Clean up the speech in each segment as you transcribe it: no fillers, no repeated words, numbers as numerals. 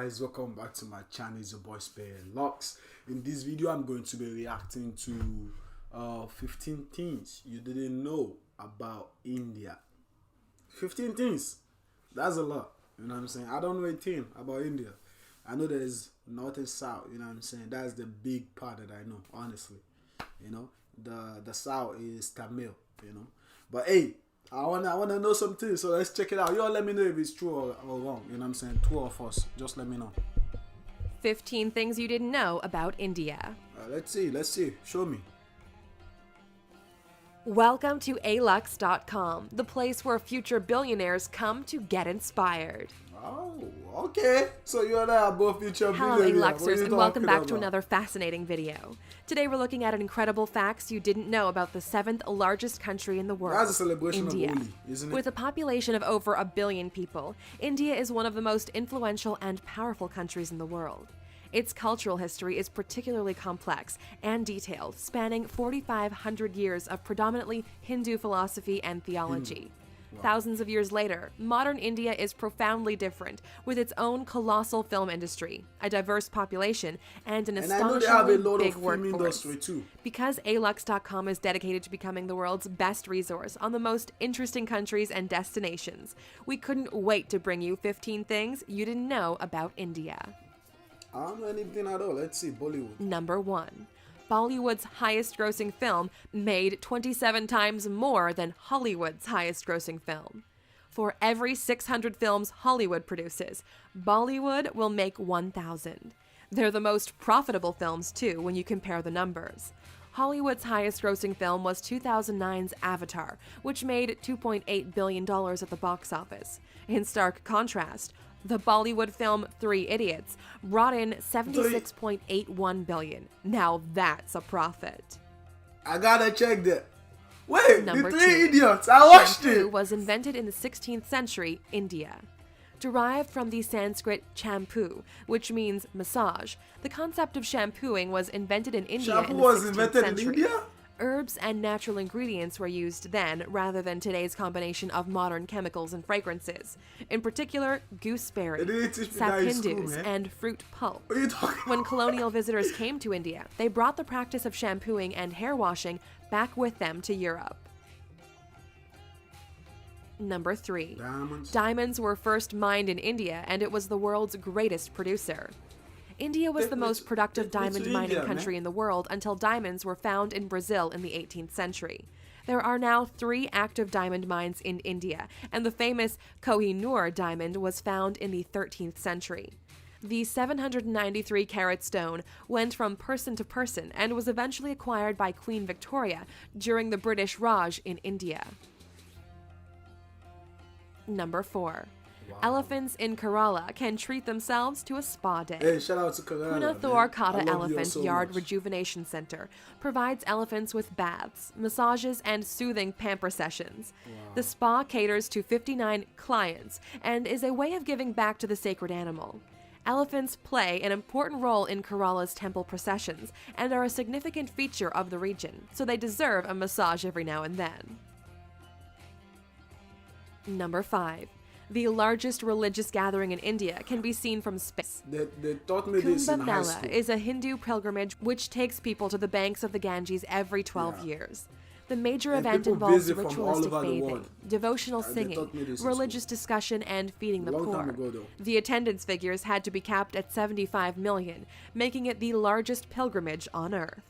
guys, welcome back to my channel. It's your boy Spare-Lux. In this video I'm going to be reacting to 15 things you didn't know about India. 15 things, that's a lot, you know what I'm saying? I don't know a thing about India. I know there's north and south, you know what I'm saying? That's the big part that I know, honestly. You know, the south is Tamil, you know. But hey, I wanna know something, so let's check it out. Y'all let me know if it's true or wrong. You know what I'm saying? True or false. Just let me know. 15 things you didn't know about India. Let's see. Show me. Welcome to alux.com, the place where future billionaires come to get inspired. Oh, okay. So you and I are both future Hello, billionaires. Aluxers, and welcome back to another fascinating video. Today we're looking at incredible facts you didn't know about the 7th largest country in the world, That's a celebration India. of Holi, isn't it? With a population of over 1 billion people, India is one of the most influential and powerful countries in the world. Its cultural history is particularly complex and detailed, spanning 4,500 years of predominantly Hindu philosophy and theology. Thousands of years later, modern India is profoundly different, with its own colossal film industry, a diverse population, and an And I know they have a astonishingly lot of big film workforce. industry too. Because alux.com is dedicated to becoming the world's best resource on the most interesting countries and destinations, we couldn't wait to bring you 15 things you didn't know about India. I don't know anything at all. Let's see. Bollywood. Number 1. Bollywood's highest-grossing film made 27 times more than Hollywood's highest-grossing film. For every 600 films Hollywood produces, Bollywood will make 1,000. They're the most profitable films, too, when you compare the numbers. Hollywood's highest-grossing film was 2009's Avatar, which made $2.8 billion at the box office. In stark contrast, the Bollywood film 3 Idiots brought in $76.81 billion. Now that's a profit. I gotta check that. Wait, Number the 2. 3 Idiots. I watched Shampoo it. was invented in the 16th century, India. Derived from the Sanskrit champu, which means massage, the concept of shampooing was invented in India Shampoo in the was 16th invented in century. India? Herbs and natural ingredients were used then, rather than today's combination of modern chemicals and fragrances. In particular, gooseberry, They didn't teach me that in school, saphindus, man. and fruit pulp. What are you talking When colonial visitors came to India, they brought the practice of shampooing and hair washing back with them to Europe. Number 3. Diamonds. Diamonds were first mined in India, and it was the world's greatest producer. India was the most productive diamond mining country in the world until diamonds were found in Brazil in the 18th century. There are now 3 active diamond mines in India, and the famous Kohinoor diamond was found in the 13th century. The 793-carat stone went from person to person and was eventually acquired by Queen Victoria during the British Raj in India. Number 4. Elephants in Kerala can treat themselves to a spa day. Hey, shout out to Kerala. Punathur Kata man. I love you Elephant so Yard much. Rejuvenation Center provides elephants with baths, massages, and soothing pamper sessions. The spa caters to 59 clients and is a way of giving back to the sacred animal. Elephants play an important role in Kerala's temple processions and are a significant feature of the region, so they deserve a massage every now and then. Number 5. The largest religious gathering in India can be seen from space. They taught me this in Kumbh high Mela school. is a Hindu pilgrimage which takes people to the banks of the Ganges every 12 years. The major And event people involves visit from all ritualistic over the bathing, world. devotional They singing, taught me this in religious discussion, and feeding the Long time poor. ago, though. The attendance figures had to be capped at 75 million, making it the largest pilgrimage on Earth.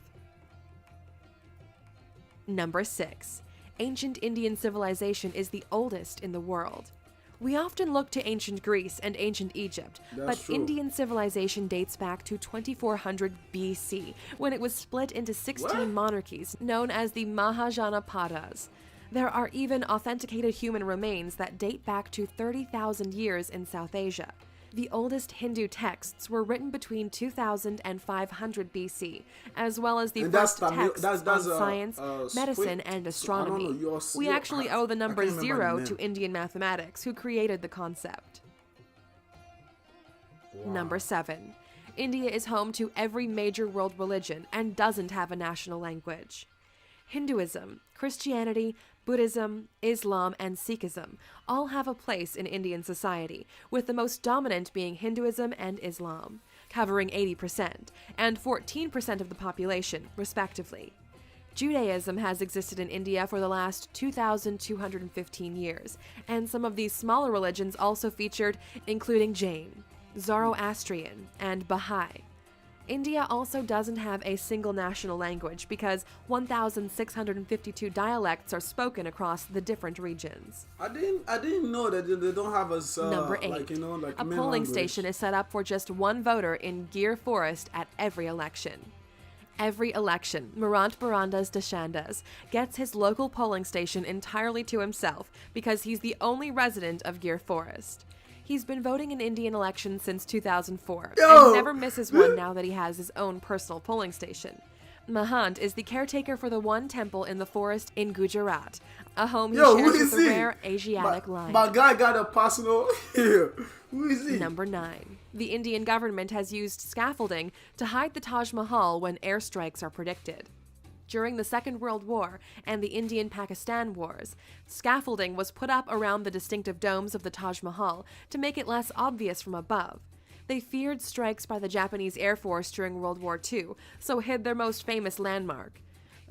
Number 6. Ancient Indian civilization is the oldest in the world. We often look to ancient Greece and ancient Egypt, That's but true. Indian civilization dates back to 2400 BC, when it was split into 16 What? monarchies known as the Mahajanapadas. There are even authenticated human remains that date back to 30,000 years in South Asia. The oldest Hindu texts were written between 2000 and 500 BC, as well as the And first that's Tamil- texts that's, on science, medicine, wait, and so I don't know, astronomy. We you're- actually I- owe the I number can't remember 0 the to name. Indian mathematics, who created the concept. Number 7. India is home to every major world religion and doesn't have a national language. Hinduism, Christianity, Buddhism, Islam, and Sikhism all have a place in Indian society, with the most dominant being Hinduism and Islam, covering 80% and 14% of the population, respectively. Judaism has existed in India for the last 2,215 years, and some of these smaller religions also featured, including Jain, Zoroastrian, and Baha'i. India also doesn't have a single national language because 1,652 dialects are spoken across the different regions. I didn't know that they don't have a Number 8. like, like a main polling language. station is set up for just one voter in Gir Forest at every election. Every election, Marant Barandas Deshandas gets his local polling station entirely to himself because he's the only resident of Gir Forest. He's been voting in Indian elections since 2004 and never misses one now that he has his own personal polling station. Mahant is the caretaker for the one temple in the forest in Gujarat, a home he shares with the rare Asiatic lion. My guy got a personal here. Who is he? Number 9. The Indian government has used scaffolding to hide the Taj Mahal when airstrikes are predicted. During the Second World War and the Indian-Pakistan Wars, scaffolding was put up around the distinctive domes of the Taj Mahal to make it less obvious from above. They feared strikes by the Japanese Air Force during World War II, so hid their most famous landmark.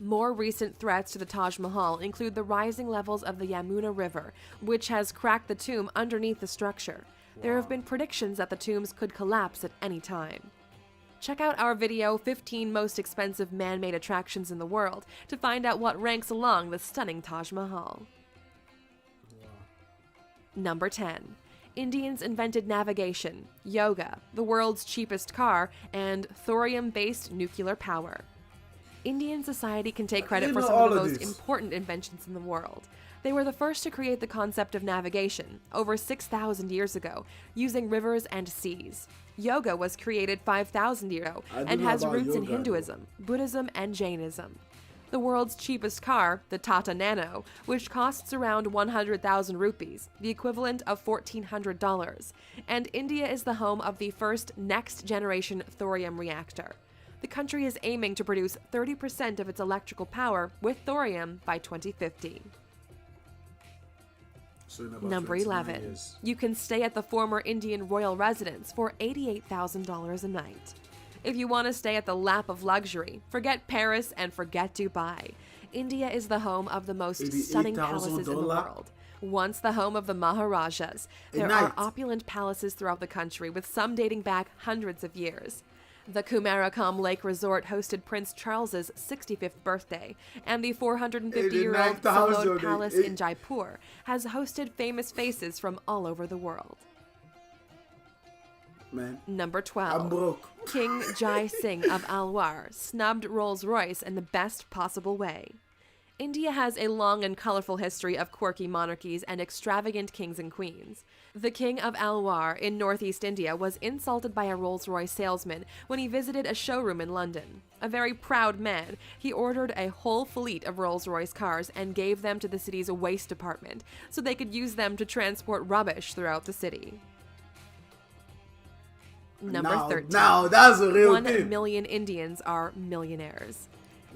More recent threats to the Taj Mahal include the rising levels of the Yamuna River, which has cracked the tomb underneath the structure. There have been predictions that the tombs could collapse at any time. Check out our video, 15 Most Expensive Man-Made Attractions in the World, to find out what ranks along the stunning Taj Mahal. Number 10. Indians invented navigation, yoga, the world's cheapest car, and thorium-based nuclear power. Indian society can take credit for some of the most important inventions in the world. They were the first to create the concept of navigation, over 6,000 years ago, using rivers and seas. Yoga was created 5,000 years ago and has roots in Hinduism, Buddhism, and Jainism. The world's cheapest car, the Tata Nano, which costs around 100,000 rupees, the equivalent of $1,400, and India is the home of the first next-generation thorium reactor. The country is aiming to produce 30% of its electrical power with thorium by 2050. Number 11. Years. You can stay at the former Indian royal residence for $88,000 a night. If you want to stay at the lap of luxury, forget Paris and forget Dubai. India is the home of the most stunning palaces in the world. Once the home of the Maharajas, there are opulent palaces throughout the country, with some dating back hundreds of years. The Kumarakam Lake Resort hosted Prince Charles's 65th birthday, and the 450-year-old Salod Palace in Jaipur has hosted famous faces from all over the world. Man, Number 12. I'm broke. King Jai Singh of Alwar snubbed Rolls-Royce in the best possible way. India has a long and colorful history of quirky monarchies and extravagant kings and queens. The King of Alwar in northeast India was insulted by a Rolls-Royce salesman when he visited a showroom in London. A very proud man, he ordered a whole fleet of Rolls-Royce cars and gave them to the city's waste department so they could use them to transport rubbish throughout the city. Number 13. Now that's a real 1 thing. million Indians are millionaires.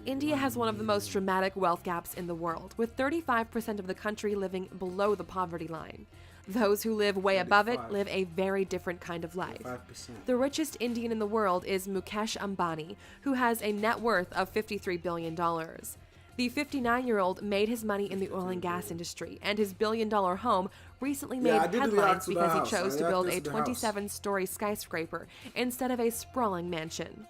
India has one of the most dramatic wealth gaps in the world, with 35% of the country living below the poverty line. Those who live way above it live a very different kind of life. 5%. The richest Indian in the world is Mukesh Ambani, who has a net worth of $53 billion. The 59-year-old made his money in the oil and gas industry, and his billion-dollar home recently made headlines because he chose to build a 27-story skyscraper instead of a sprawling mansion.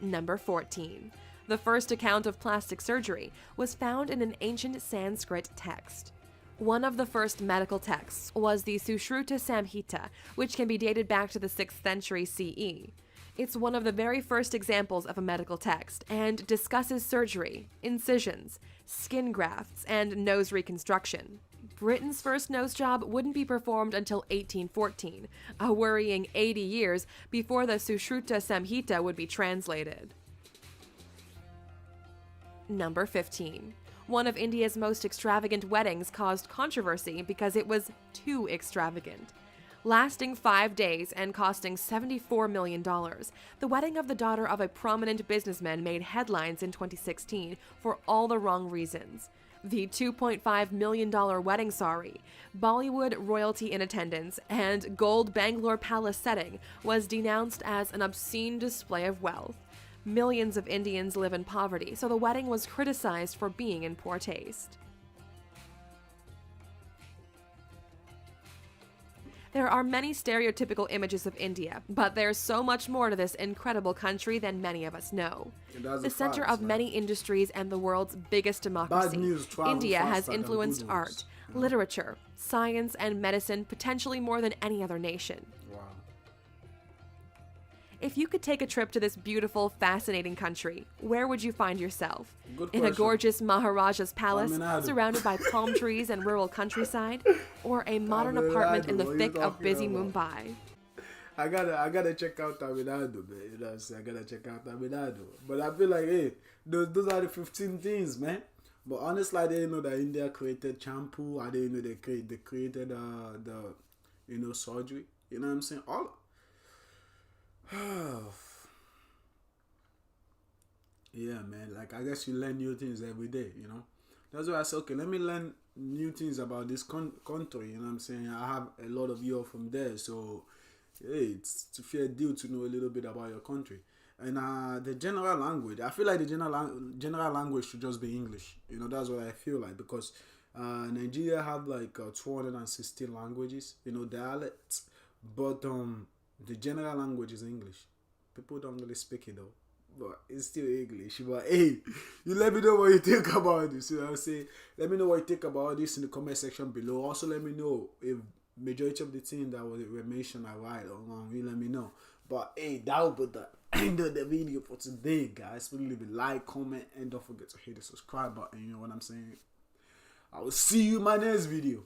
Number 14. The first account of plastic surgery was found in an ancient Sanskrit text. One of the first medical texts was the Sushruta Samhita, which can be dated back to the 6th century CE. It's one of the very first examples of a medical text and discusses surgery, incisions, skin grafts, and nose reconstruction. Britain's first nose job wouldn't be performed until 1814, a worrying 80 years before the Sushruta Samhita would be translated. Number 15. One of India's most extravagant weddings caused controversy because it was too extravagant. Lasting 5 days and costing $74 million, the wedding of the daughter of a prominent businessman made headlines in 2016 for all the wrong reasons. The $2.5 million wedding sari, Bollywood royalty in attendance, and gold Bangalore Palace setting was denounced as an obscene display of wealth. Millions of Indians live in poverty, so the wedding was criticized for being in poor taste. There are many stereotypical images of India, but there's so much more to this incredible country than many of us know. The center of many industries and the world's biggest democracy, India has influenced art, literature, science, and medicine potentially more than any other nation. Wow. If you could take a trip to this beautiful, fascinating country, where would you find yourself? Good In a question. gorgeous Maharaja's palace, Tamil Nadu. surrounded by palm trees and rural countryside? Or a modern Tamil apartment Nadu, in the what are you thick of talking busy about? Mumbai? I gotta check out Tamil Nadu, man. You know what I'm saying? I gotta check out Tamil Nadu. But I feel like, hey, those are the 15 things, man. But honestly, I didn't know that India created shampoo. I didn't know they created the surgery. You know what I'm saying? All. Yeah, man. Like, I guess you learn new things every day, you know. That's why I said, okay, let me learn new things about this country. You know what I'm saying? I have a lot of you from there, so hey, it's a fair deal to know a little bit about your country. And the general language, I feel like the general language should just be English. You know, that's what I feel like, because Nigeria have like 216 languages, you know, dialects, but the general language is English. People don't really speak it though, but it's still English. But hey, you let me know what you think about this. You know what I'm saying? Let me know what you think about this in the comment section below. Also, let me know if majority of the things that were mentioned are right or wrong. You let me know. But hey, that will be the end of the video for today, guys. Please leave a like, comment, and don't forget to hit the subscribe button. You know what I'm saying? I will see you in my next video.